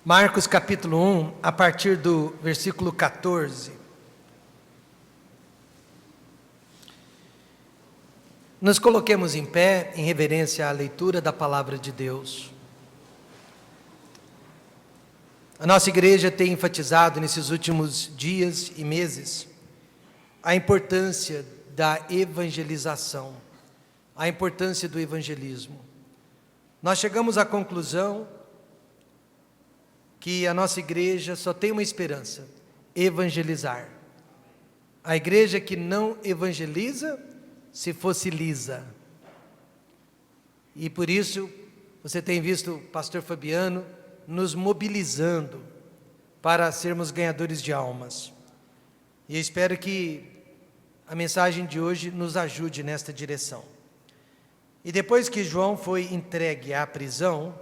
Marcos capítulo 1, a partir do versículo 14. Nos coloquemos em pé em reverência à leitura da palavra de Deus. A nossa igreja tem enfatizado nesses últimos dias e meses a importância da evangelização, a importância do evangelismo. Nós chegamos à conclusão que a nossa igreja só tem uma esperança: evangelizar. A igreja que não evangeliza se fossiliza. E por isso você tem visto o pastor Fabiano nos mobilizando para sermos ganhadores de almas. E eu espero que a mensagem de hoje nos ajude nesta direção. E depois que João foi entregue à prisão,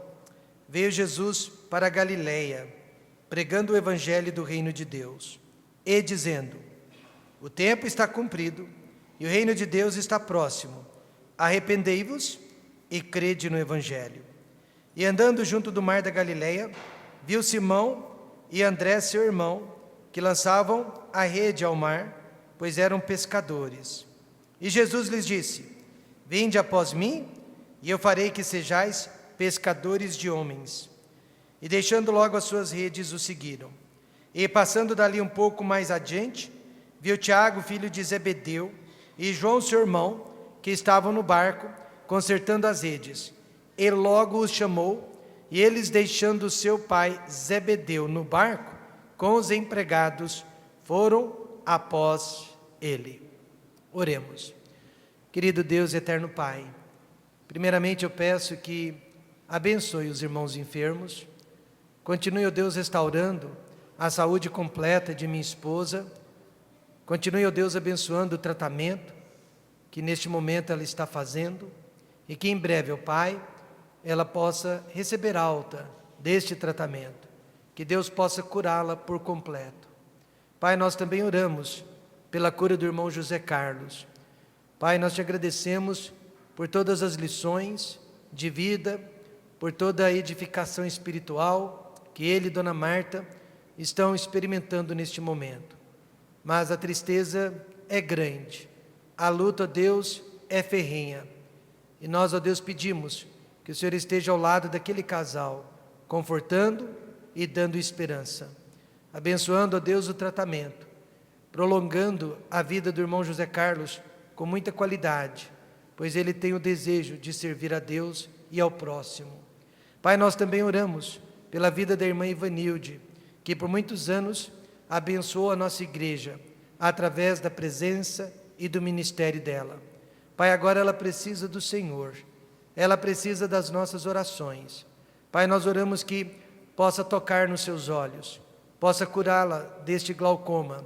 veio Jesus para a Galileia, pregando o evangelho do reino de Deus, e dizendo: o tempo está cumprido, e o reino de Deus está próximo. Arrependei-vos e crede no evangelho. E andando junto do mar da Galileia, viu Simão e André, seu irmão, que lançavam a rede ao mar, pois eram pescadores. E Jesus lhes disse: vinde após mim, e eu farei que sejais pescadores de homens. E deixando logo as suas redes, o seguiram. E passando dali um pouco mais adiante, viu Tiago, filho de Zebedeu, e João, seu irmão, que estavam no barco, consertando as redes. E logo os chamou, e eles, deixando seu pai Zebedeu no barco, com os empregados, foram após ele. Oremos. Querido Deus, eterno Pai, primeiramente eu peço que abençoe os irmãos enfermos, continue, ó Deus, restaurando a saúde completa de minha esposa, continue, ó Deus, abençoando o tratamento que neste momento ela está fazendo, e que em breve, ó Pai, ela possa receber alta deste tratamento, que Deus possa curá-la por completo. Pai, nós também oramos pela cura do irmão José Carlos. Pai, nós te agradecemos por todas as lições de vida, por toda a edificação espiritual que ele e Dona Marta estão experimentando neste momento. Mas a tristeza é grande, a luta, ó Deus, é ferrenha. E nós, ó Deus, pedimos que o Senhor esteja ao lado daquele casal, confortando e dando esperança. Abençoando, ó Deus, o tratamento, prolongando a vida do irmão José Carlos com muita qualidade, pois ele tem o desejo de servir a Deus e ao próximo. Pai, nós também oramos pela vida da irmã Ivanilde, que por muitos anos abençoou a nossa igreja, através da presença e do ministério dela. Pai, agora ela precisa do Senhor, ela precisa das nossas orações. Pai, nós oramos que possa tocar nos seus olhos, possa curá-la deste glaucoma,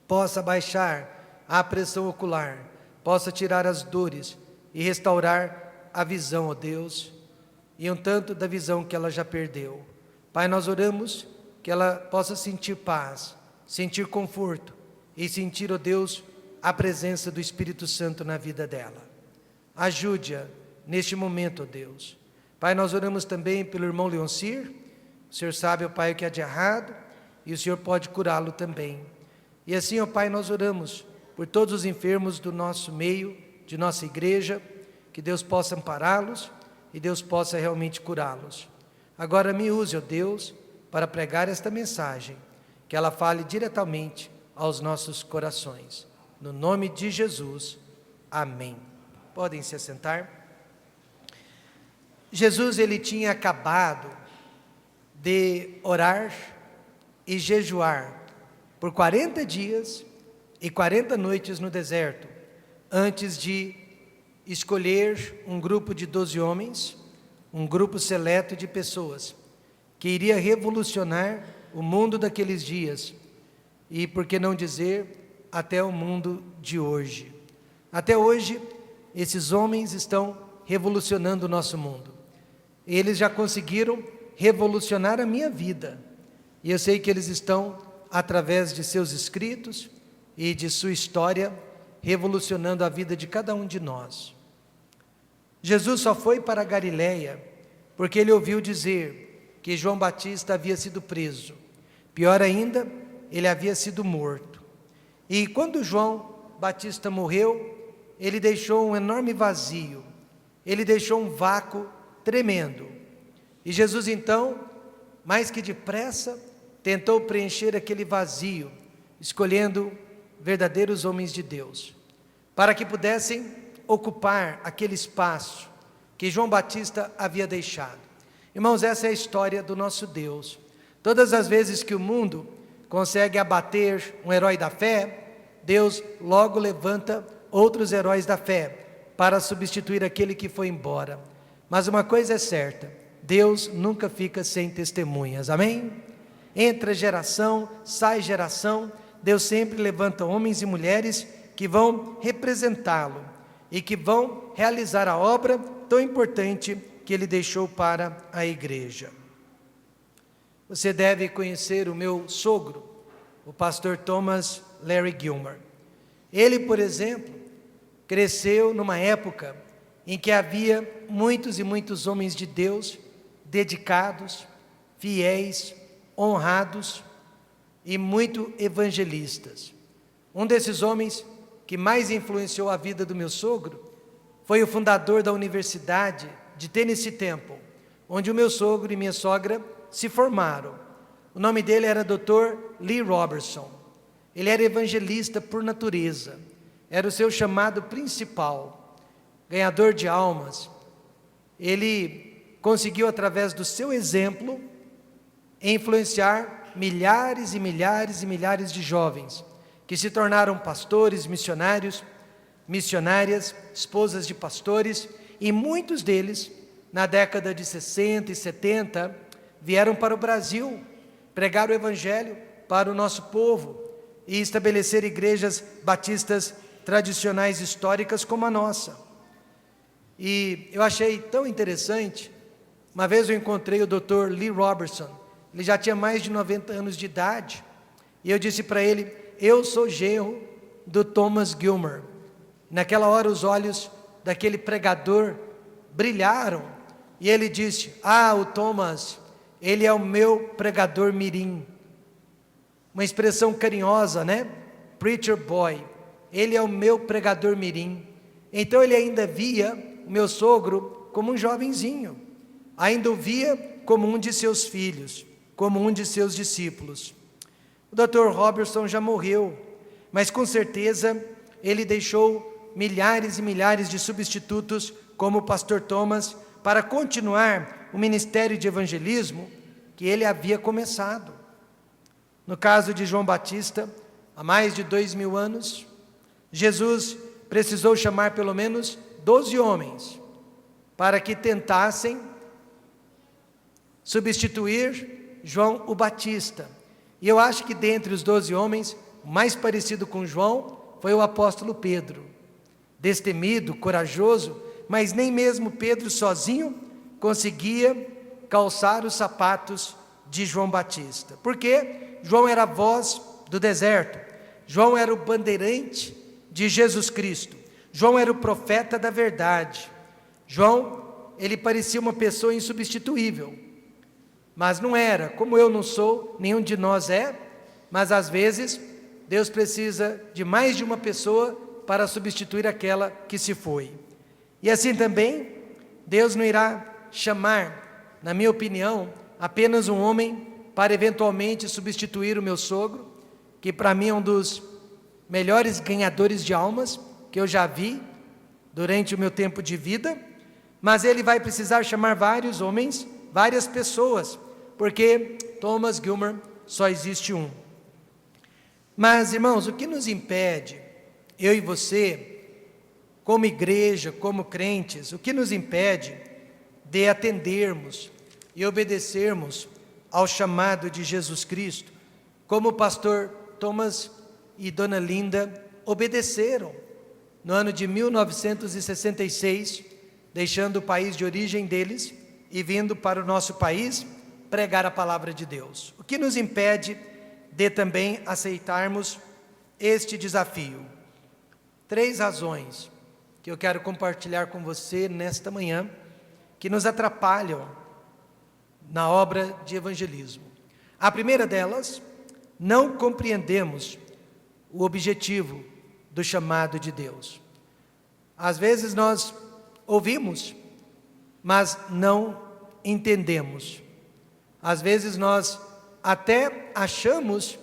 possa baixar a pressão ocular, possa tirar as dores e restaurar a visão, ó Deus, e um tanto da visão que ela já perdeu. Pai, nós oramos que ela possa sentir paz, sentir conforto e sentir, ó Deus, a presença do Espírito Santo na vida dela. Ajude-a neste momento, ó Deus. Pai, nós oramos também pelo irmão Leoncir. O Senhor sabe, ó Pai, o que há de errado, e o Senhor pode curá-lo também. E assim, ó Pai, nós oramos por todos os enfermos do nosso meio, de nossa igreja, que Deus possa ampará-los e Deus possa realmente curá-los. Agora me use, ó Deus, para pregar esta mensagem, que ela fale diretamente aos nossos corações. No nome de Jesus, amém. Podem se assentar. Jesus, ele tinha acabado de orar e jejuar por 40 dias e 40 noites no deserto, antes de escolher um grupo de 12 homens, um grupo seleto de pessoas, que iria revolucionar o mundo daqueles dias, e por que não dizer, até o mundo de hoje. Até hoje, esses homens estão revolucionando o nosso mundo. Eles já conseguiram revolucionar a minha vida, e eu sei que eles estão, através de seus escritos e de sua história, revolucionando a vida de cada um de nós. Jesus só foi para a Galileia porque ele ouviu dizer que João Batista havia sido preso. Pior ainda, ele havia sido morto. E quando João Batista morreu, ele deixou um enorme vazio, ele deixou um vácuo tremendo. E Jesus então, mais que depressa, tentou preencher aquele vazio, escolhendo verdadeiros homens de Deus, para que pudessem ocupar aquele espaço que João Batista havia deixado. Irmãos, essa é a história do nosso Deus. Todas as vezes que o mundo consegue abater um herói da fé, Deus logo levanta outros heróis da fé para substituir aquele que foi embora. Mas uma coisa é certa, Deus nunca fica sem testemunhas, amém? Entra geração, sai geração, Deus sempre levanta homens e mulheres que vão representá-lo e que vão realizar a obra tão importante que ele deixou para a igreja. Você deve conhecer o meu sogro, o pastor Thomas Larry Gilmer. Ele, por exemplo, cresceu numa época em que havia muitos e muitos homens de Deus dedicados, fiéis, honrados e muito evangelistas. Um desses homens que mais influenciou a vida do meu sogro foi o fundador da Universidade de Tennessee Temple, onde o meu sogro e minha sogra se formaram. O nome dele era Dr. Lee Robertson. Ele era evangelista por natureza, era o seu chamado principal, ganhador de almas. Ele conseguiu, através do seu exemplo, influenciar milhares e milhares e milhares de jovens, que se tornaram pastores, missionários, missionárias, esposas de pastores, e muitos deles, na década de 60 e 70, vieram para o Brasil, pregar o Evangelho para o nosso povo, e estabelecer igrejas batistas tradicionais históricas como a nossa. E eu achei tão interessante, uma vez eu encontrei o Dr. Lee Robertson, ele já tinha mais de 90 anos de idade, e eu disse para ele, eu sou genro do Thomas Gilmer. Naquela hora os olhos daquele pregador brilharam, e ele disse, o Thomas, ele é o meu pregador mirim. Uma expressão carinhosa, né? Preacher boy. Ele é o meu pregador mirim. Então ele ainda via o meu sogro como um jovenzinho. Ainda o via como um de seus filhos, como um de seus discípulos. O Dr. Robertson já morreu, mas com certeza ele deixou milhares e milhares de substitutos como o pastor Thomas para continuar o ministério de evangelismo que ele havia começado. No caso de João Batista, há mais de 2000 anos, Jesus precisou chamar pelo menos 12 homens para que tentassem substituir João o Batista. E eu acho que dentre os 12 homens, o mais parecido com João foi o apóstolo Pedro. Destemido, corajoso, mas nem mesmo Pedro sozinho conseguia calçar os sapatos de João Batista. Por quê? João era a voz do deserto, João era o bandeirante de Jesus Cristo, João era o profeta da verdade. João, ele parecia uma pessoa insubstituível, mas não era, como eu não sou, nenhum de nós é, mas às vezes Deus precisa de mais de uma pessoa para substituir aquela que se foi. E assim também, Deus não irá chamar, na minha opinião, apenas um homem para eventualmente substituir o meu sogro, que para mim é um dos melhores ganhadores de almas que eu já vi durante o meu tempo de vida, mas ele vai precisar chamar vários homens, várias pessoas, porque Thomas Gilmer só existe um. Mas, irmãos, o que nos impede, eu e você, como igreja, como crentes, o que nos impede de atendermos e obedecermos ao chamado de Jesus Cristo, como o pastor Thomas e dona Linda obedeceram no ano de 1966, deixando o país de origem deles e vindo para o nosso país pregar a palavra de Deus. O que nos impede de também aceitarmos este desafio? 3 razões que eu quero compartilhar com você nesta manhã, que nos atrapalham na obra de evangelismo. A primeira delas, não compreendemos o objetivo do chamado de Deus. Às vezes nós ouvimos, mas não entendemos. Às vezes nós até achamos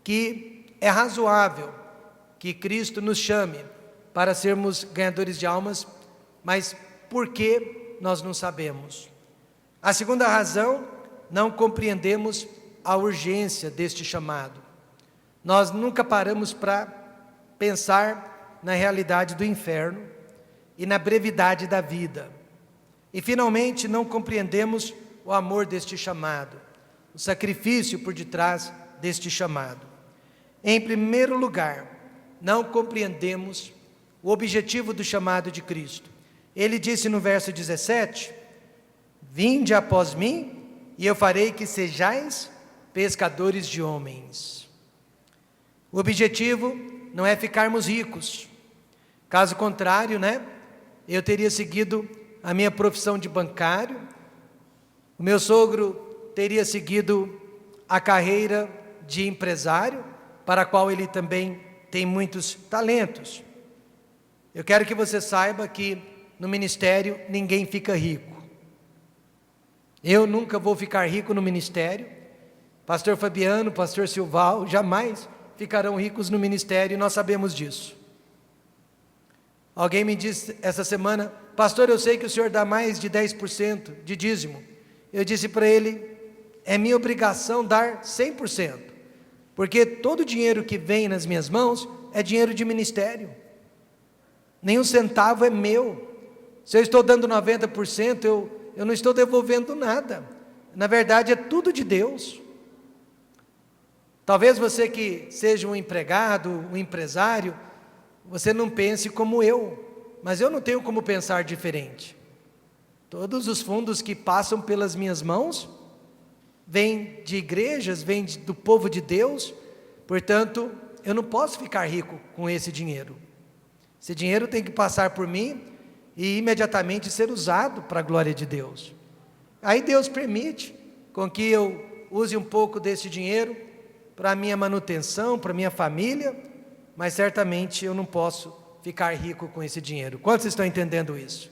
que é razoável que Cristo nos chame para sermos ganhadores de almas, mas por que nós não sabemos? A segunda razão, não compreendemos a urgência deste chamado. Nós nunca paramos para pensar na realidade do inferno e na brevidade da vida. E finalmente não compreendemos o amor deste chamado, o sacrifício por detrás deste chamado. Em primeiro lugar, não compreendemos o objetivo do chamado de Cristo. Ele disse no verso 17: vinde após mim, e eu farei que sejais pescadores de homens. O objetivo não é ficarmos ricos. Caso contrário, eu teria seguido a minha profissão de bancário, o meu sogro teria seguido a carreira de empresário, para a qual ele também tem muitos talentos. Eu quero que você saiba que no ministério ninguém fica rico. Eu nunca vou ficar rico no ministério. Pastor Fabiano, pastor Silval, jamais ficarão ricos no ministério, e nós sabemos disso. Alguém me disse essa semana: pastor, eu sei que o senhor dá mais de 10% de dízimo. Eu disse para ele: é minha obrigação dar 100%, porque todo o dinheiro que vem nas minhas mãos é dinheiro de ministério. Nenhum centavo é meu. Se eu estou dando 90%, eu não estou devolvendo nada. Na verdade, é tudo de Deus. Talvez você que seja um empregado, um empresário, você não pense como eu, mas eu não tenho como pensar diferente. Todos os fundos que passam pelas minhas mãos vêm de igrejas, vêm do povo de Deus, portanto, eu não posso ficar rico com esse dinheiro. Esse dinheiro tem que passar por mim e imediatamente ser usado para a glória de Deus. Aí Deus permite com que eu use um pouco desse dinheiro para a minha manutenção, para a minha família, mas certamente eu não posso ficar rico com esse dinheiro. Quantos estão entendendo isso?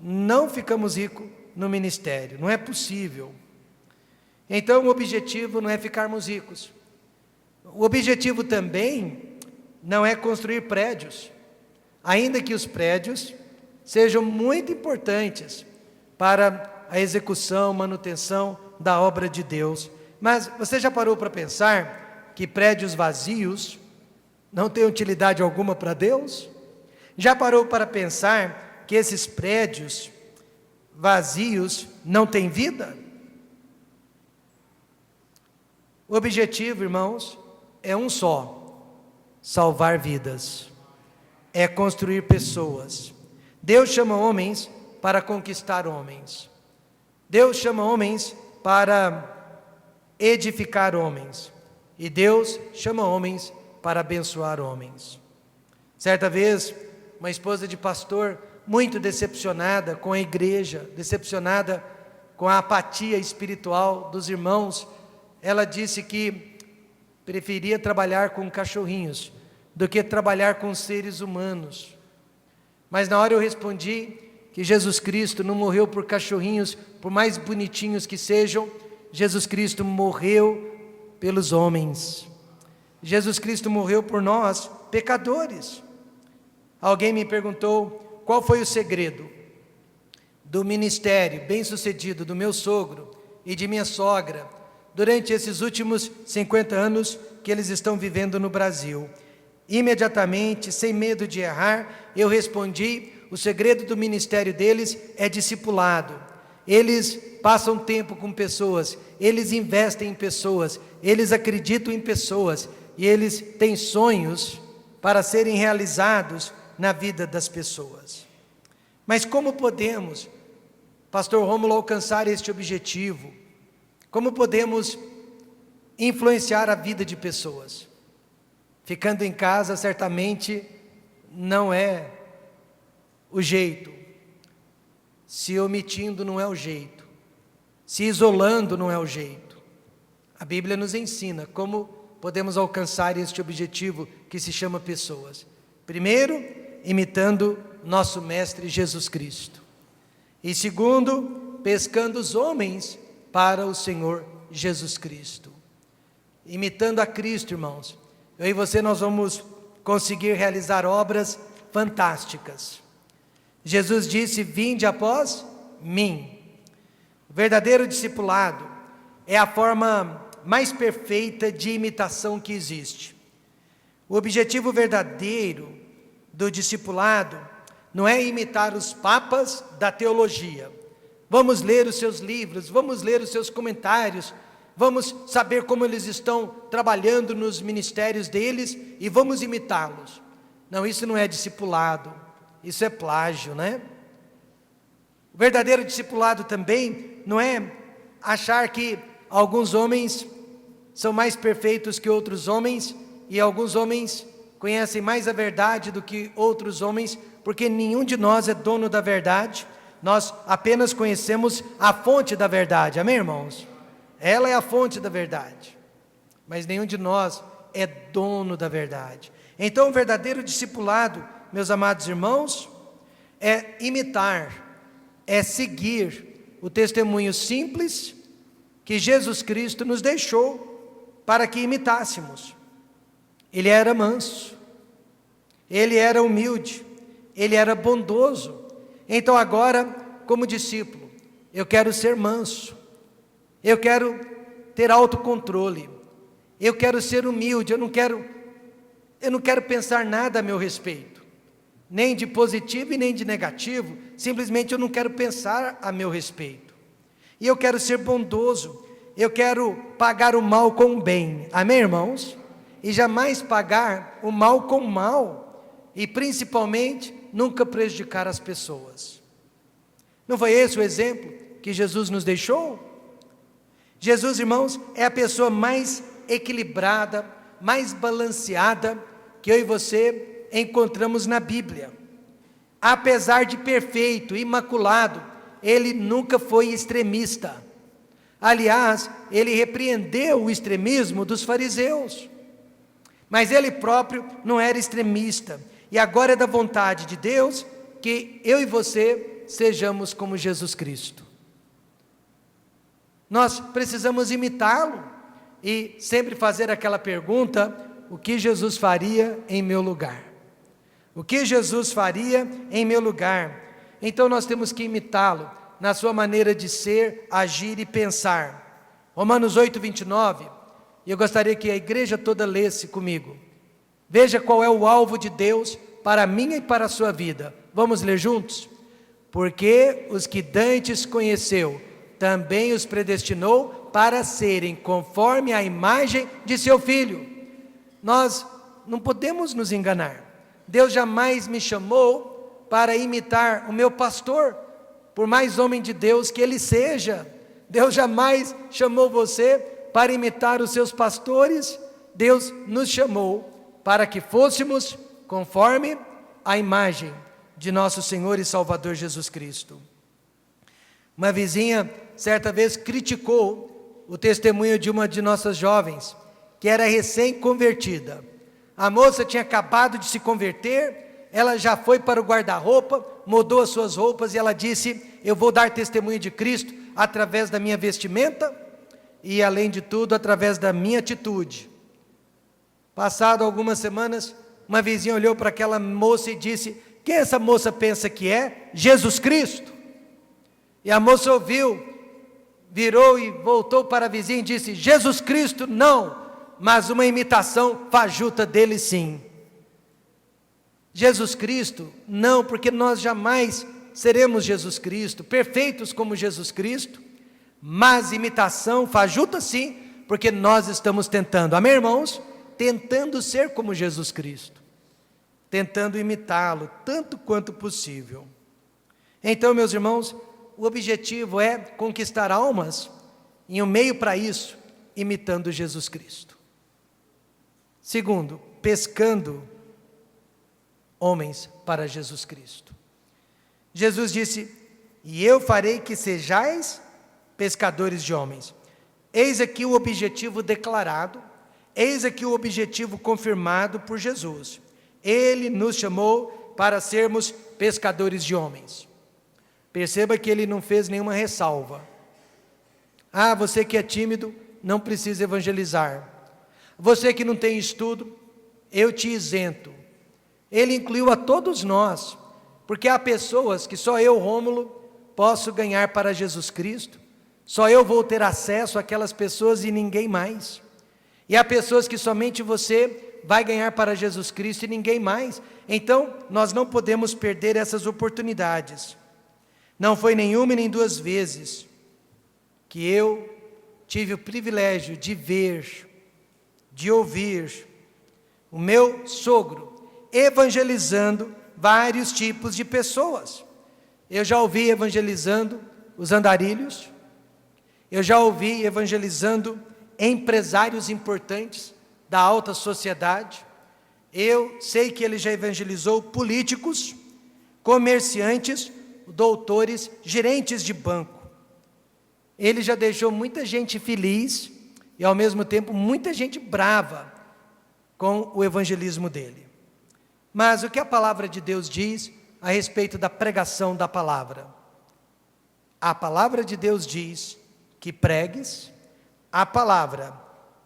Não ficamos ricos no ministério, não é possível. Então o objetivo não é ficarmos ricos. O objetivo também não é construir prédios, ainda que os prédios sejam muito importantes para a execução, manutenção da obra de Deus. Mas você já parou para pensar que prédios vazios não têm utilidade alguma para Deus? Já parou para pensar que esses prédios vazios não têm vida? O objetivo, irmãos, é um só: salvar vidas, é construir pessoas. Deus chama homens para conquistar homens. Deus chama homens para edificar homens. E Deus chama homens para abençoar homens. Certa vez, uma esposa de pastor, muito decepcionada com a igreja, decepcionada com a apatia espiritual dos irmãos, ela disse que preferia trabalhar com cachorrinhos do que trabalhar com seres humanos. Mas na hora eu respondi que Jesus Cristo não morreu por cachorrinhos, por mais bonitinhos que sejam. Jesus Cristo morreu pelos homens. Jesus Cristo morreu por nós, pecadores. Alguém me perguntou qual foi o segredo do ministério bem-sucedido do meu sogro e de minha sogra durante esses últimos 50 anos que eles estão vivendo no Brasil. Imediatamente, sem medo de errar, eu respondi: o segredo do ministério deles é discipulado. Eles passam tempo com pessoas, eles investem em pessoas, eles acreditam em pessoas, e eles têm sonhos para serem realizados na vida das pessoas. Mas como podemos, pastor Rômulo, alcançar este objetivo? Como podemos influenciar a vida de pessoas? Ficando em casa certamente não é o jeito. Se omitindo não é o jeito. Se isolando não é o jeito. A Bíblia nos ensina como podemos alcançar este objetivo que se chama pessoas. Primeiro, imitando nosso Mestre Jesus Cristo. E segundo, pescando os homens para o Senhor Jesus Cristo. Imitando a Cristo, irmãos. Eu e você, nós vamos conseguir realizar obras fantásticas. Jesus disse: vinde após mim. O verdadeiro discipulado é a forma mais perfeita de imitação que existe. O objetivo verdadeiro do discipulado não é imitar os papas da teologia. Vamos ler os seus livros, vamos ler os seus comentários, vamos saber como eles estão trabalhando nos ministérios deles e vamos imitá-los. Não, isso não é discipulado, isso é plágio, né? O verdadeiro discipulado também não é achar que alguns homens são mais perfeitos que outros homens e alguns homens conhecem mais a verdade do que outros homens, porque nenhum de nós é dono da verdade, nós apenas conhecemos a fonte da verdade, amém, irmãos? Ela é a fonte da verdade, mas nenhum de nós é dono da verdade. Então o verdadeiro discipulado, meus amados irmãos, é imitar, é seguir o testemunho simples que Jesus Cristo nos deixou para que imitássemos. Ele era manso, ele era humilde, ele era bondoso. Então agora, como discípulo, eu quero ser manso, eu quero ter autocontrole, eu quero ser humilde, eu não quero pensar nada a meu respeito, nem de positivo e nem de negativo, simplesmente eu não quero pensar a meu respeito. E eu quero ser bondoso, eu quero pagar o mal com o bem, amém, irmãos? E jamais pagar o mal com o mal, e principalmente nunca prejudicar as pessoas. Não foi esse o exemplo que Jesus nos deixou? Jesus, irmãos, é a pessoa mais equilibrada, mais balanceada que eu e você encontramos na Bíblia. Apesar de perfeito, imaculado, ele nunca foi extremista. Aliás, ele repreendeu o extremismo dos fariseus. Mas ele próprio não era extremista. E agora é da vontade de Deus que eu e você sejamos como Jesus Cristo. Nós precisamos imitá-lo e sempre fazer aquela pergunta: o que Jesus faria em meu lugar? O que Jesus faria em meu lugar? Então nós temos que imitá-lo na sua maneira de ser, agir e pensar. Romanos 8:29, e eu gostaria que a igreja toda lesse comigo. Veja qual é o alvo de Deus para a minha e para a sua vida. Vamos ler juntos? Porque os que dantes conheceu, também os predestinou para serem conforme a imagem de seu Filho. Nós não podemos nos enganar. Deus jamais me chamou para imitar o meu pastor, por mais homem de Deus que ele seja. Deus jamais chamou você para imitar os seus pastores. Deus nos chamou para que fôssemos conforme a imagem de nosso Senhor e Salvador Jesus Cristo. Uma vizinha certa vez criticou o testemunho de uma de nossas jovens, que era recém-convertida. A moça tinha acabado de se converter, ela já foi para o guarda-roupa, mudou as suas roupas e ela disse: eu vou dar testemunho de Cristo através da minha vestimenta e, além de tudo, através da minha atitude. Passado algumas semanas, uma vizinha olhou para aquela moça e disse: quem essa moça pensa que é? Jesus Cristo. E a moça ouviu, virou e voltou para a vizinha e disse: Jesus Cristo não, mas uma imitação fajuta dele sim. Jesus Cristo não, porque nós jamais seremos Jesus Cristo, perfeitos como Jesus Cristo, mas imitação fajuta sim, porque nós estamos tentando, amém, irmãos? Tentando ser como Jesus Cristo, tentando imitá-lo tanto quanto possível. Então, meus irmãos, o objetivo é conquistar almas, e um meio para isso, imitando Jesus Cristo. Segundo, pescando homens para Jesus Cristo. Jesus disse: e eu farei que sejais pescadores de homens. Eis aqui o objetivo declarado, eis aqui o objetivo confirmado por Jesus. Ele nos chamou para sermos pescadores de homens. Perceba que ele não fez nenhuma ressalva. Ah, você que é tímido, não precisa evangelizar. Você que não tem estudo, eu te isento. Ele incluiu a todos nós, porque há pessoas que só eu, Rômulo, posso ganhar para Jesus Cristo. Só eu vou ter acesso àquelas pessoas e ninguém mais. E há pessoas que somente você vai ganhar para Jesus Cristo e ninguém mais. Então, nós não podemos perder essas oportunidades. Não foi nenhuma e nem duas vezes que eu tive o privilégio de ver, de ouvir o meu sogro evangelizando vários tipos de pessoas. Eu já ouvi evangelizando os andarilhos, eu já ouvi evangelizando empresários importantes da alta sociedade, eu sei que ele já evangelizou políticos, comerciantes, doutores, gerentes de banco. Ele já deixou muita gente feliz e ao mesmo tempo muita gente brava com o evangelismo dele. Mas o que a palavra de Deus diz a respeito da pregação da palavra? A palavra de Deus diz que pregues a palavra,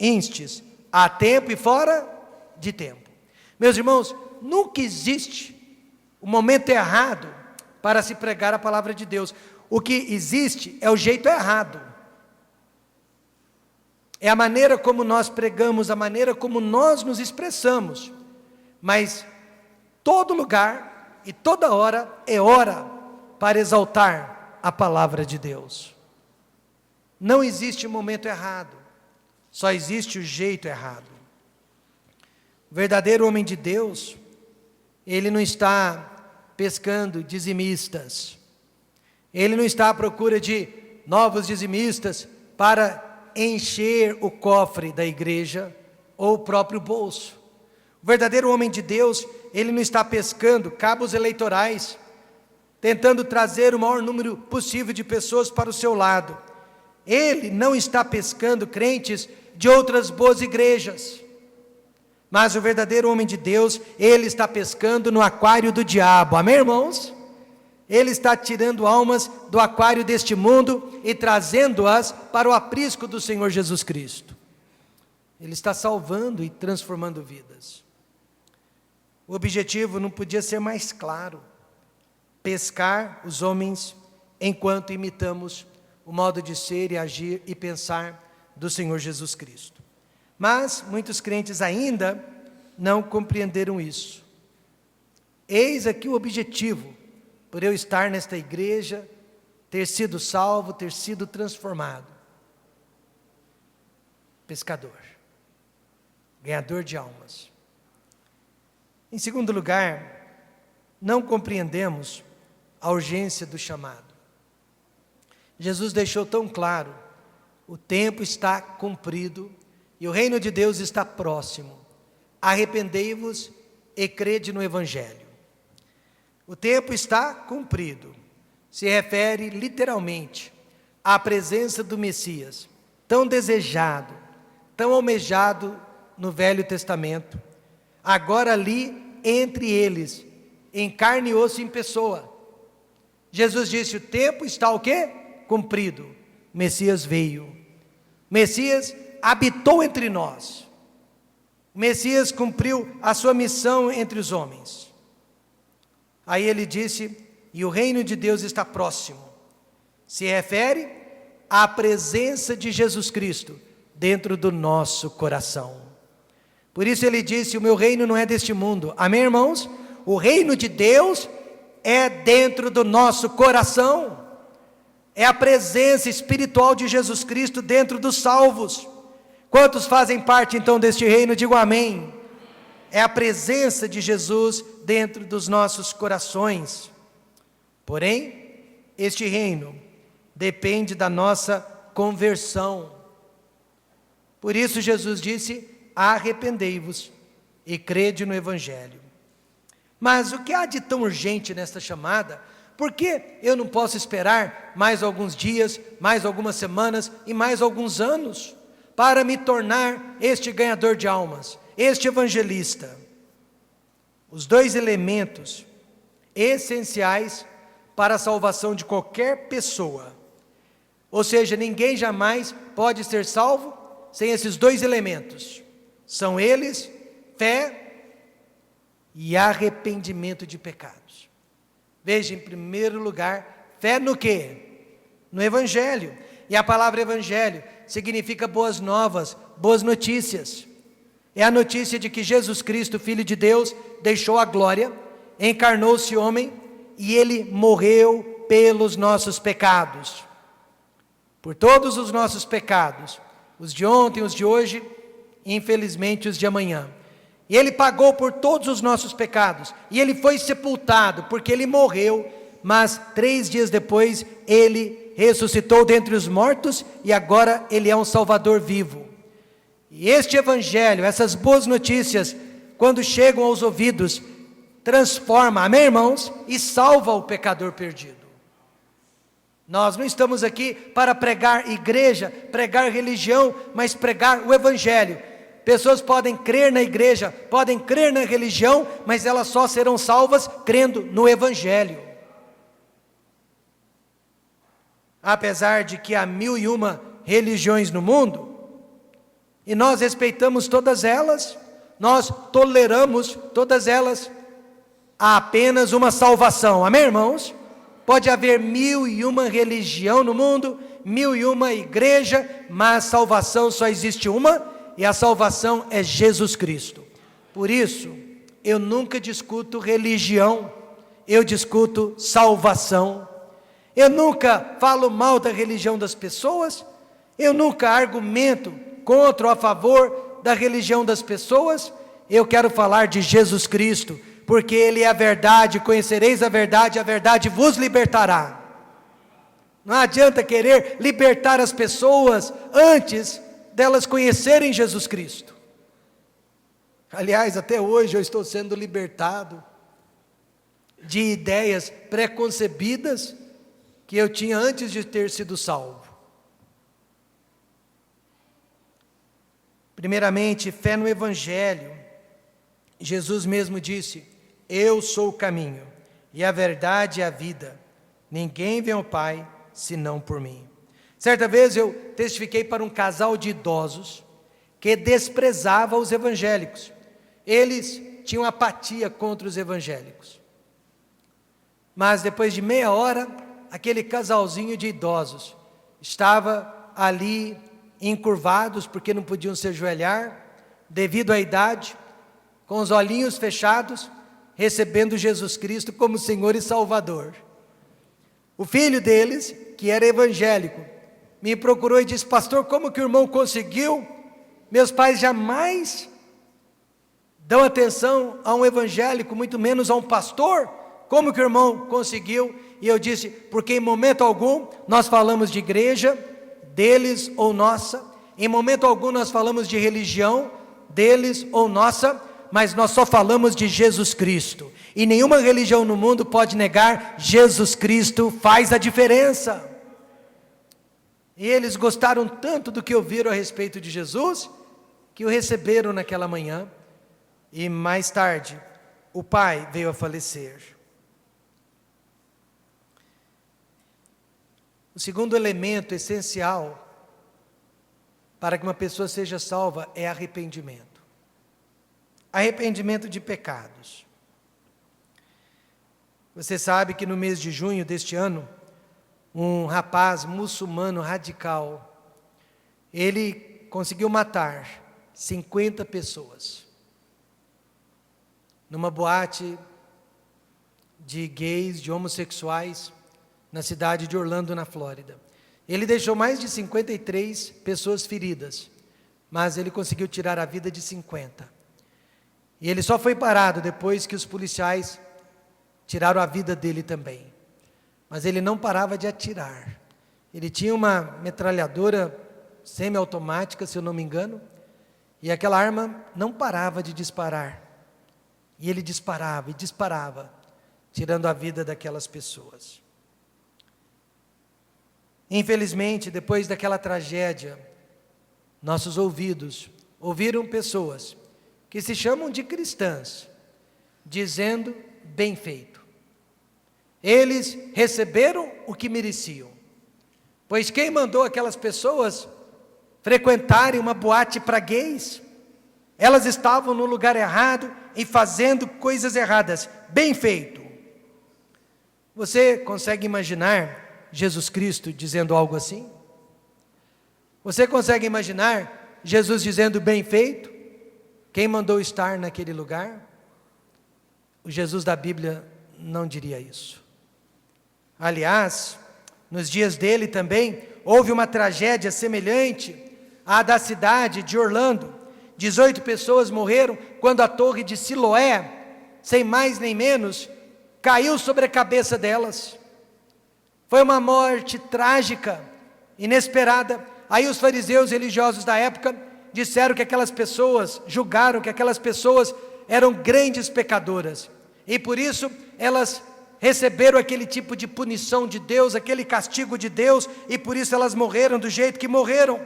instes a tempo e fora de tempo. Meus irmãos, nunca existe o momento errado para se pregar a palavra de Deus. O que existe é o jeito errado. É a maneira como nós pregamos, a maneira como nós nos expressamos. Mas todo lugar e toda hora é hora para exaltar a palavra de Deus. Não existe o momento errado, só existe o jeito errado. O verdadeiro homem de Deus, ele não está pescando dizimistas, ele não está à procura de novos dizimistas para encher o cofre da igreja ou o próprio bolso. O verdadeiro homem de Deus, ele não está pescando cabos eleitorais, tentando trazer o maior número possível de pessoas para o seu lado. Ele não está pescando crentes de outras boas igrejas. Mas o verdadeiro homem de Deus, ele está pescando no aquário do diabo. Amém, irmãos? Ele está tirando almas do aquário deste mundo e trazendo-as para o aprisco do Senhor Jesus Cristo. Ele está salvando e transformando vidas. O objetivo não podia ser mais claro: pescar os homens enquanto imitamos o modo de ser e agir e pensar do Senhor Jesus Cristo. Mas muitos crentes ainda não compreenderam isso. Eis aqui o objetivo, por eu estar nesta igreja, ter sido salvo, ter sido transformado. Pescador, ganhador de almas. Em segundo lugar, não compreendemos a urgência do chamado. Jesus deixou tão claro: o tempo está cumprido e o reino de Deus está próximo. Arrependei-vos e crede no Evangelho. O tempo está cumprido. Se refere literalmente à presença do Messias, tão desejado, tão almejado no Velho Testamento, agora ali entre eles, em carne e osso, em pessoa. Jesus disse: o tempo está o quê? Cumprido. O Messias veio. O Messias habitou entre nós. O Messias cumpriu a sua missão entre os homens. Aí ele disse: e o reino de Deus está próximo. Se refere à presença de Jesus Cristo dentro do nosso coração. Por isso ele disse: o meu reino não é deste mundo. Amém, irmãos? O reino de Deus é dentro do nosso coração. É a presença espiritual de Jesus Cristo dentro dos salvos. Quantos fazem parte então deste reino? Digo amém. É a presença de Jesus dentro dos nossos corações. Porém, este reino depende da nossa conversão. Por isso Jesus disse: arrependei-vos e crede no Evangelho. Mas o que há de tão urgente nesta chamada Por que eu não posso esperar mais alguns dias, mais algumas semanas e mais alguns anos para me tornar este ganhador de almas, este evangelista? Os dois elementos essenciais para a salvação de qualquer pessoa. Ou seja, ninguém jamais pode ser salvo sem esses dois elementos. São eles, fé e arrependimento de pecados. Veja, em primeiro lugar, fé no quê? No Evangelho. E a palavra Evangelho significa boas novas, boas notícias. É a notícia de que Jesus Cristo, Filho de Deus, deixou a glória, encarnou-se homem e Ele morreu pelos nossos pecados. Por todos os nossos pecados, os de ontem, os de hoje, infelizmente os de amanhã. E Ele pagou por todos os nossos pecados, e Ele foi sepultado, porque Ele morreu, mas 3 dias depois, Ele ressuscitou dentre os mortos, e agora Ele é um Salvador vivo. E este Evangelho, essas boas notícias, quando chegam aos ouvidos, transforma, amém, irmãos? E salva o pecador perdido. Nós não estamos aqui para pregar igreja, pregar religião, mas pregar o Evangelho. Pessoas podem crer na igreja, podem crer na religião, mas elas só serão salvas crendo no Evangelho. Apesar de que há 1001 religiões no mundo, e nós respeitamos todas elas, nós toleramos todas elas, há apenas uma salvação, amém, irmãos? Pode haver 1001 religião no mundo, 1001 igreja, mas salvação só existe uma, e a salvação é Jesus Cristo. Por isso, eu nunca discuto religião, eu discuto salvação. Eu nunca falo mal da religião das pessoas, eu nunca argumento contra ou a favor da religião das pessoas. Eu quero falar de Jesus Cristo, porque Ele é a verdade, conhecereis a verdade vos libertará. Não adianta querer libertar as pessoas antes delas conhecerem Jesus Cristo. Aliás, até hoje eu estou sendo libertado de ideias preconcebidas que eu tinha antes de ter sido salvo. Primeiramente, fé no Evangelho. Jesus mesmo disse: eu sou o caminho, e a verdade e a vida. Ninguém vem ao Pai, senão por mim. Certa vez eu testifiquei para um casal de idosos que desprezava os evangélicos. Eles tinham apatia contra os evangélicos. Mas depois de meia hora, aquele casalzinho de idosos estava ali encurvados, porque não podiam se ajoelhar, devido à idade, com os olhinhos fechados, recebendo Jesus Cristo como Senhor e Salvador. O filho deles, que era evangélico, me procurou e disse: pastor, como que o irmão conseguiu? Meus pais jamais dão atenção a um evangélico, muito menos a um pastor. Como que o irmão conseguiu? E eu disse: porque em momento algum nós falamos de igreja, deles ou nossa. Em momento algum nós falamos de religião, deles ou nossa. Mas nós só falamos de Jesus Cristo. E nenhuma religião no mundo pode negar: Jesus Cristo faz a diferença. E eles gostaram tanto do que ouviram a respeito de Jesus, que o receberam naquela manhã. E mais tarde, o pai veio a falecer. O segundo elemento essencial para que uma pessoa seja salva é arrependimento. Arrependimento de pecados. Você sabe que no mês de junho deste ano, um rapaz muçulmano radical, ele conseguiu matar 50 pessoas, numa boate de gays, de homossexuais, na cidade de Orlando, na Flórida. Ele deixou mais de 53 pessoas feridas, mas ele conseguiu tirar a vida de 50. E ele só foi parado depois que os policiais tiraram a vida dele também. Mas ele não parava de atirar. Ele tinha uma metralhadora semiautomática, se eu não me engano, e aquela arma não parava de disparar. E ele disparava e disparava. tirando a vida daquelas pessoas. Infelizmente, depois daquela tragédia, nossos ouvidos ouviram pessoas que se chamam de cristãs, dizendo: bem feito. Eles receberam o que mereciam, pois quem mandou aquelas pessoas frequentarem uma boate para gays? Elas estavam no lugar errado e fazendo coisas erradas. Bem feito. Você consegue imaginar Jesus Cristo dizendo algo assim? Você consegue imaginar Jesus dizendo: bem feito? Quem mandou estar naquele lugar? O Jesus da Bíblia não diria isso. Aliás, nos dias dele também, houve uma tragédia semelhante à da cidade de Orlando. 18 pessoas morreram quando a torre de Siloé, sem mais nem menos, caiu sobre a cabeça delas. Foi uma morte trágica, inesperada. Aí os fariseus religiosos da época disseram que aquelas pessoas, julgaram que aquelas pessoas eram grandes pecadoras, e por isso elas receberam aquele tipo de punição de Deus, aquele castigo de Deus, e por isso elas morreram do jeito que morreram.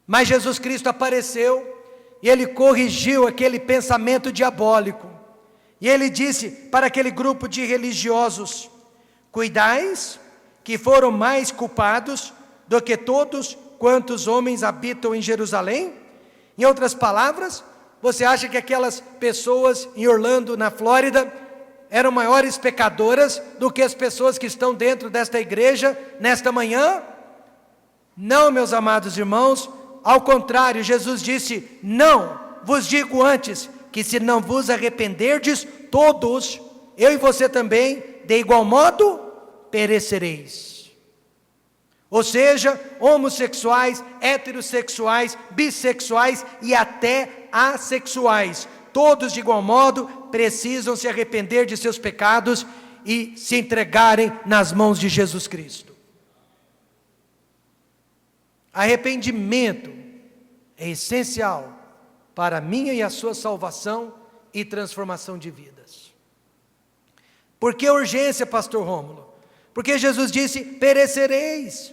Mas Jesus Cristo apareceu, e Ele corrigiu aquele pensamento diabólico, e Ele disse para aquele grupo de religiosos: cuidais que foram mais culpados do que todos quantos homens habitam em Jerusalém? Em outras palavras, você acha que aquelas pessoas em Orlando, na Flórida, eram maiores pecadoras do que as pessoas que estão dentro desta igreja nesta manhã? Não, meus amados irmãos, ao contrário, Jesus disse: não, vos digo antes, que se não vos arrependerdes, todos, eu e você também, de igual modo, perecereis. Ou seja, homossexuais, heterossexuais, bissexuais e até assexuais, todos de igual modo precisam se arrepender de seus pecados e se entregarem nas mãos de Jesus Cristo. Arrependimento é essencial para a minha e a sua salvação e transformação de vidas. Por que urgência, pastor Rômulo? Porque Jesus disse: perecereis.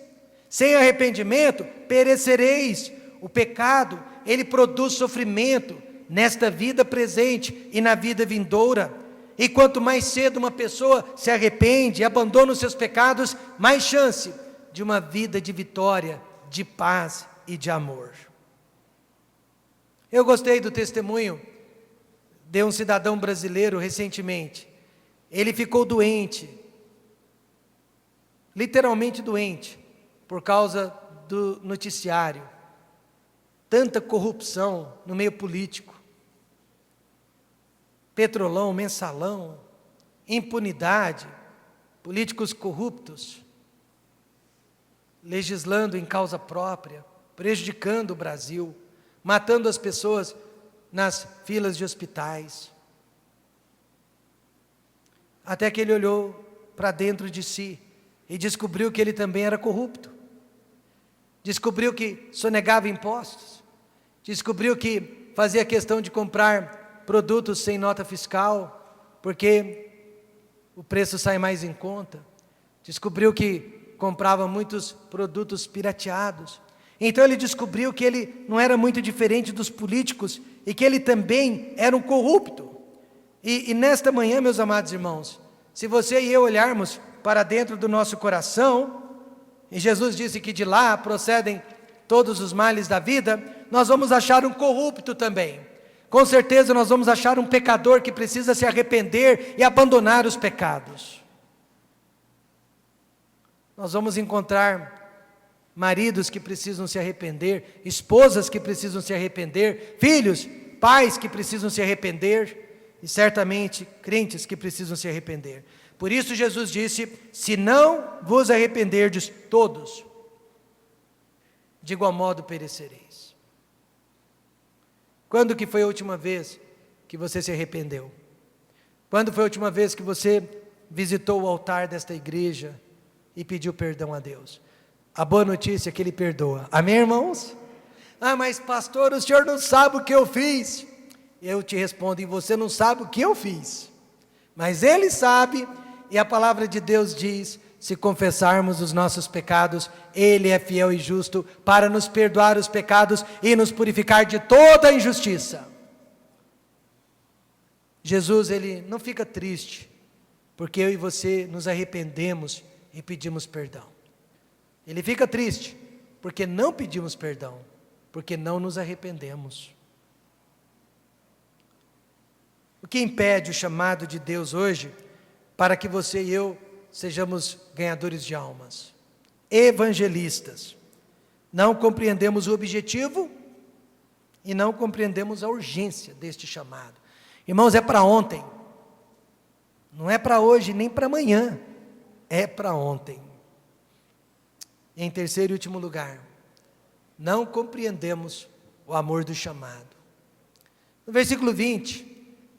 Sem arrependimento, perecereis. O pecado, ele produz sofrimento nesta vida presente e na vida vindoura. E quanto mais cedo uma pessoa se arrepende e abandona os seus pecados, mais chance de uma vida de vitória, de paz e de amor. Eu gostei do testemunho de um cidadão brasileiro recentemente. Ele ficou doente, literalmente doente, por causa do noticiário. Tanta corrupção no meio político. Petrolão, mensalão, impunidade, políticos corruptos, legislando em causa própria, prejudicando o Brasil, matando as pessoas nas filas de hospitais. Até que ele olhou para dentro de si e descobriu que ele também era corrupto. Descobriu que sonegava impostos, descobriu que fazia questão de comprar produtos sem nota fiscal, porque o preço sai mais em conta. Descobriu que comprava muitos produtos pirateados. Então ele descobriu que ele não era muito diferente dos políticos e que ele também era um corrupto. E nesta manhã, meus amados irmãos, se você e eu olharmos para dentro do nosso coração, e Jesus disse que de lá procedem todos os males da vida, nós vamos achar um corrupto também. Com certeza nós vamos achar um pecador que precisa se arrepender e abandonar os pecados. Nós vamos encontrar maridos que precisam se arrepender, esposas que precisam se arrepender, filhos, pais que precisam se arrepender, e certamente crentes que precisam se arrepender. Por isso Jesus disse: se não vos arrependerdes todos, de igual modo perecereis. Quando que foi a última vez que você se arrependeu? Quando foi a última vez que você visitou o altar desta igreja e pediu perdão a Deus? A boa notícia é que Ele perdoa. Amém, irmãos? Ah, mas pastor, o senhor não sabe o que eu fiz. Eu te respondo: e você não sabe o que eu fiz, mas Ele sabe, e a palavra de Deus diz: se confessarmos os nossos pecados, Ele é fiel e justo para nos perdoar os pecados e nos purificar de toda a injustiça. Jesus, Ele não fica triste, porque eu e você nos arrependemos e pedimos perdão. Ele fica triste, porque não pedimos perdão, porque não nos arrependemos. O que impede o chamado de Deus hoje, para que você e eu sejamos ganhadores de almas, evangelistas? Não compreendemos o objetivo e não compreendemos a urgência deste chamado. Irmãos, é para ontem, não é para hoje nem para amanhã, é para ontem. Em terceiro e último lugar, não compreendemos o amor do chamado. No versículo 20,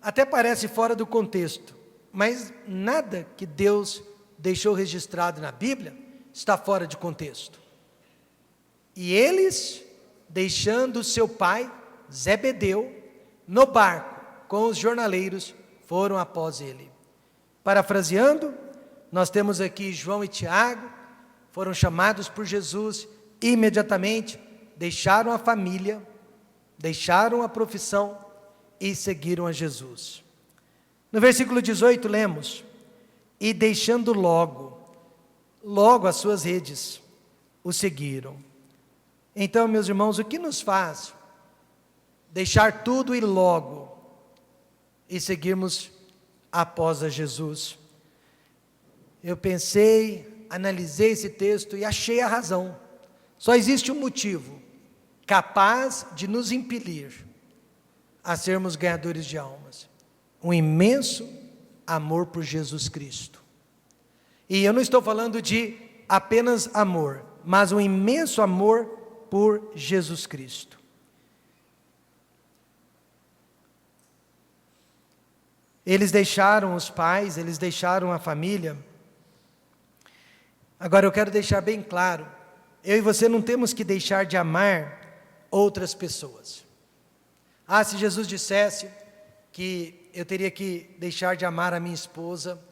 até parece fora do contexto, mas nada que Deus deixou registrado na Bíblia está fora de contexto. E eles, deixando seu pai, Zebedeu, no barco com os jornaleiros, foram após ele. Parafraseando, nós temos aqui João e Tiago, foram chamados por Jesus, imediatamente deixaram a família, deixaram a profissão e seguiram a Jesus. No versículo 18 lemos: e deixando logo as suas redes, o seguiram. Então, meus irmãos, o que nos faz deixar tudo e seguirmos após a Jesus? Eu pensei, analisei esse texto e achei a razão. Só existe um motivo capaz de nos impelir a sermos ganhadores de almas: um imenso amor por Jesus Cristo. E eu não estou falando de apenas amor, mas um imenso amor por Jesus Cristo. Eles deixaram os pais, eles deixaram a família. Agora eu quero deixar bem claro, eu e você não temos que deixar de amar outras pessoas. Se Jesus dissesse que eu teria que deixar de amar a minha esposa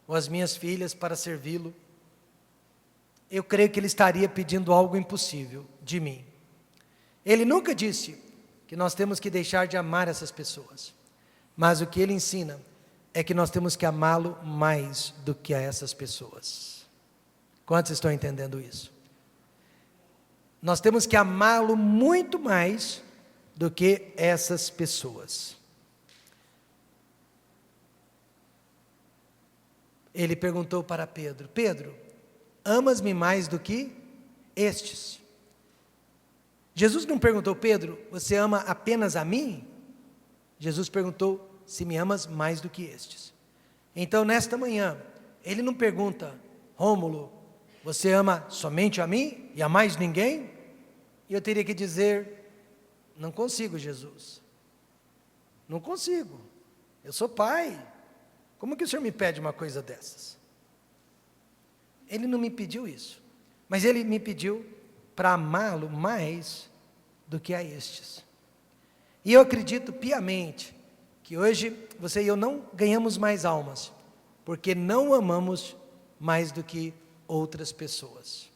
ou as minhas filhas para servi-lo, eu creio que Ele estaria pedindo algo impossível de mim. Ele nunca disse que nós temos que deixar de amar essas pessoas, mas o que Ele ensina é que nós temos que amá-lo mais do que a essas pessoas. Quantos estão entendendo isso? Nós temos que amá-lo muito mais do que essas pessoas. Ele perguntou para Pedro: Pedro, amas-me mais do que estes? Jesus não perguntou: Pedro, você ama apenas a mim? Jesus perguntou: se me amas mais do que estes. Então, nesta manhã, Ele não pergunta: Rômulo, você ama somente a mim e a mais ninguém? E eu teria que dizer: não consigo, Jesus. Não consigo. Eu sou pai. Como que o Senhor me pede uma coisa dessas? Ele não me pediu isso, mas Ele me pediu para amá-lo mais do que a estes. E eu acredito piamente que hoje você e eu não ganhamos mais almas, porque não amamos mais do que outras pessoas.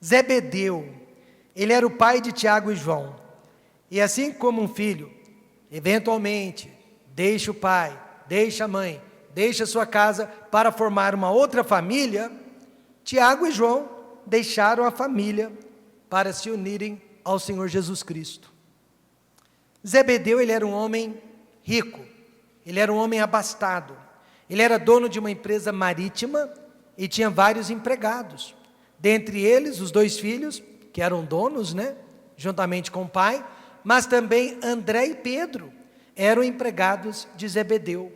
Zebedeu, ele era o pai de Tiago e João, e assim como um filho, eventualmente, deixa o pai, deixa a mãe, deixa a sua casa para formar uma outra família, Tiago e João deixaram a família para se unirem ao Senhor Jesus Cristo. Zebedeu, ele era um homem rico, ele era um homem abastado, ele era dono de uma empresa marítima e tinha vários empregados, dentre eles os 2 filhos, que eram donos, juntamente com o pai, mas também André e Pedro eram empregados de Zebedeu.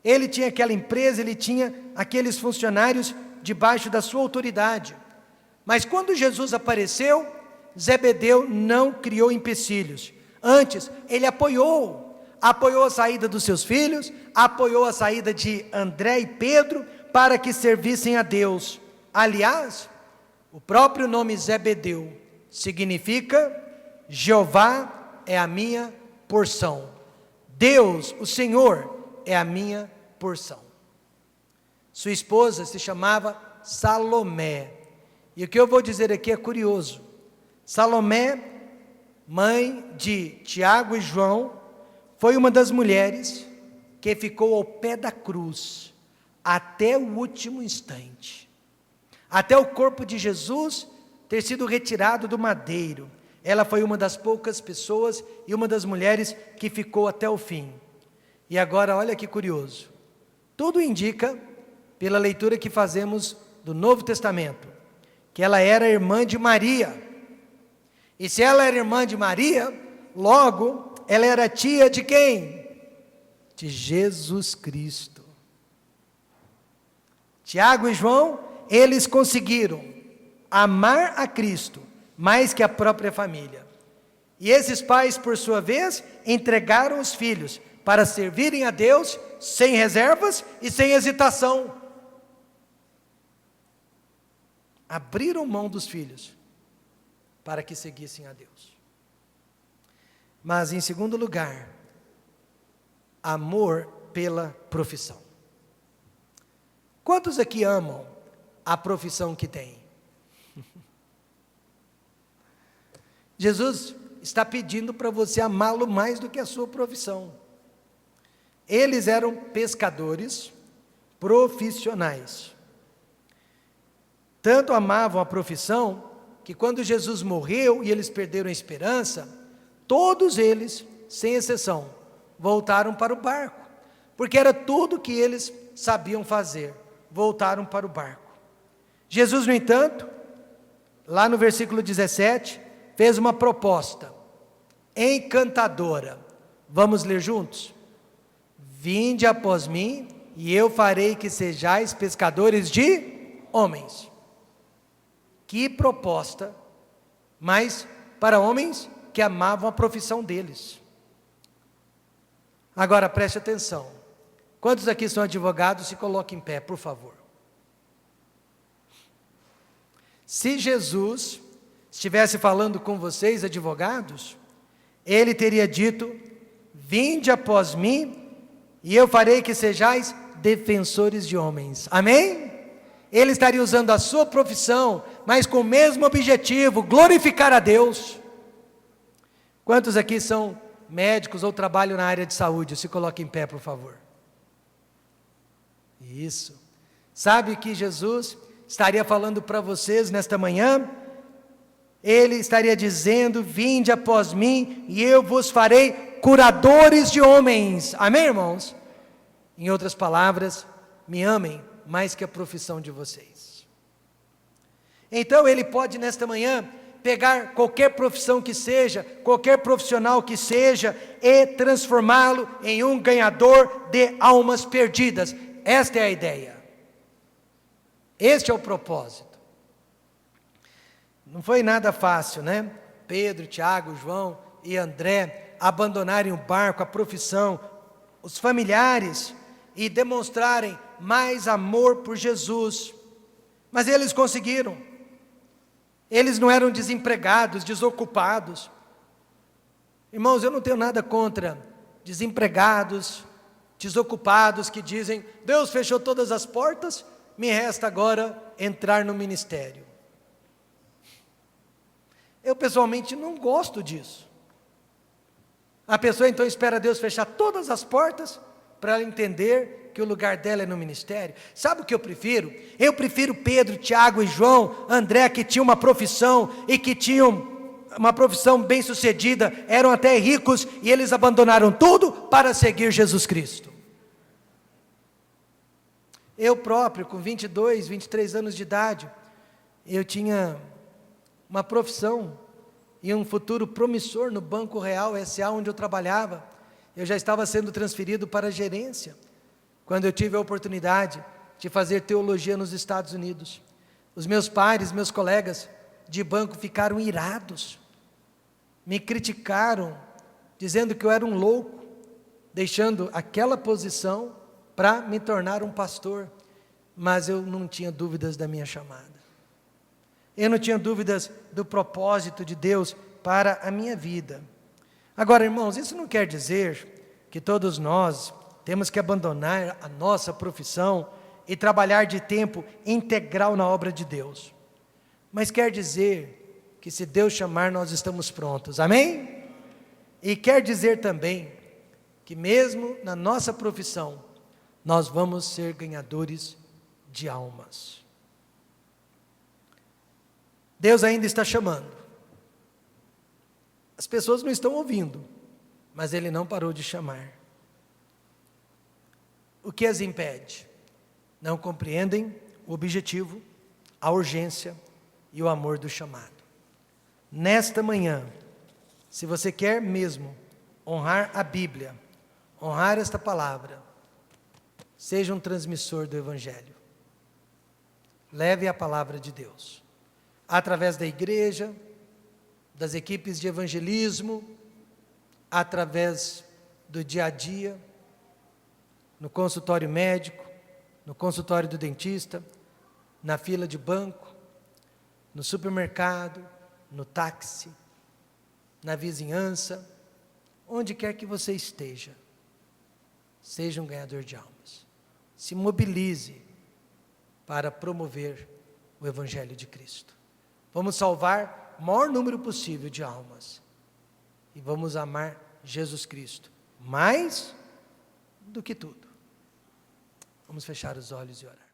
Ele tinha aquela empresa, ele tinha aqueles funcionários debaixo da sua autoridade. Mas quando Jesus apareceu, Zebedeu não criou empecilhos. Antes, ele apoiou a saída dos seus filhos, apoiou a saída de André e Pedro para que servissem a Deus. Aliás, o próprio nome Zebedeu significa Jeová é a minha porção. Deus, o Senhor, é a minha porção. Sua esposa se chamava Salomé. E o que eu vou dizer aqui é curioso. Salomé, mãe de Tiago e João, foi uma das mulheres que ficou ao pé da cruz até o último instante. Até o corpo de Jesus ter sido retirado do madeiro. Ela foi uma das poucas pessoas e uma das mulheres que ficou até o fim. E agora, olha que curioso. Tudo indica, pela leitura que fazemos do Novo Testamento, que ela era irmã de Maria. E se ela era irmã de Maria, logo, ela era tia de quem? De Jesus Cristo. Tiago e João, eles conseguiram amar a Cristo mais que a própria família. E esses pais, por sua vez, entregaram os filhos para servirem a Deus sem reservas e sem hesitação. Abriram mão dos filhos para que seguissem a Deus. Mas, em segundo lugar, amor pela profissão. Quantos aqui amam a profissão que têm? Jesus está pedindo para você amá-lo mais do que a sua profissão. Eles eram pescadores profissionais. Tanto amavam a profissão, que quando Jesus morreu e eles perderam a esperança, todos eles, sem exceção, voltaram para o barco, porque era tudo que eles sabiam fazer, voltaram para o barco. Jesus, no entanto, lá no versículo 17, fez uma proposta encantadora. Vamos ler juntos? Vinde após mim, e eu farei que sejais pescadores de homens. Que proposta, mas para homens que amavam a profissão deles. Agora preste atenção. Quantos aqui são advogados? Se coloquem em pé, por favor. Se Jesus estivesse falando com vocês, advogados, ele teria dito: vinde após mim, e eu farei que sejais defensores de homens. Amém? Ele estaria usando a sua profissão, mas com o mesmo objetivo, glorificar a Deus. Quantos aqui são médicos ou trabalham na área de saúde? Se coloquem em pé, por favor. Isso. Sabe que Jesus estaria falando para vocês nesta manhã? Ele estaria dizendo: vinde após mim, e eu vos farei curadores de homens. Amém, irmãos? Em outras palavras, me amem mais que a profissão de vocês. Então ele pode nesta manhã pegar qualquer profissão que seja, qualquer profissional que seja, e transformá-lo em um ganhador de almas perdidas. Esta é a ideia. Este é o propósito. Não foi nada fácil, né? Pedro, Tiago, João e André abandonarem o barco, a profissão, os familiares, e demonstrarem mais amor por Jesus. Mas eles conseguiram. Eles não eram desempregados, desocupados. Irmãos, eu não tenho nada contra desempregados, desocupados que dizem: Deus fechou todas as portas, me resta agora entrar no ministério. Eu pessoalmente não gosto disso. A pessoa então espera Deus fechar todas as portas para ela entender que o lugar dela é no ministério. Sabe o que eu prefiro? Eu prefiro Pedro, Tiago e João, André, que tinham uma profissão e que tinham uma profissão bem sucedida, eram até ricos, e eles abandonaram tudo para seguir Jesus Cristo. Eu próprio, com 22, 23 anos de idade, eu tinha uma profissão e um futuro promissor no Banco Real S.A., onde eu trabalhava. Eu já estava sendo transferido para a gerência, quando eu tive a oportunidade de fazer teologia nos Estados Unidos. Os meus pares, meus colegas de banco ficaram irados, me criticaram, dizendo que eu era um louco, deixando aquela posição para me tornar um pastor. Mas eu não tinha dúvidas da minha chamada. Eu não tinha dúvidas do propósito de Deus para a minha vida. Agora, irmãos, isso não quer dizer que todos nós temos que abandonar a nossa profissão e trabalhar de tempo integral na obra de Deus. Mas quer dizer que se Deus chamar, nós estamos prontos. Amém? E quer dizer também que mesmo na nossa profissão, nós vamos ser ganhadores de almas. Deus ainda está chamando. As pessoas não estão ouvindo, mas Ele não parou de chamar. O que as impede? Não compreendem o objetivo, a urgência e o amor do chamado. Nesta manhã, se você quer mesmo honrar a Bíblia, honrar esta palavra, seja um transmissor do Evangelho. Leve a palavra de Deus, através da igreja, das equipes de evangelismo, através do dia a dia, no consultório médico, no consultório do dentista, na fila de banco, no supermercado, no táxi, na vizinhança, onde quer que você esteja, seja um ganhador de almas. Se mobilize para promover o Evangelho de Cristo. Vamos salvar o maior número possível de almas. E vamos amar Jesus Cristo mais do que tudo. Vamos fechar os olhos e orar.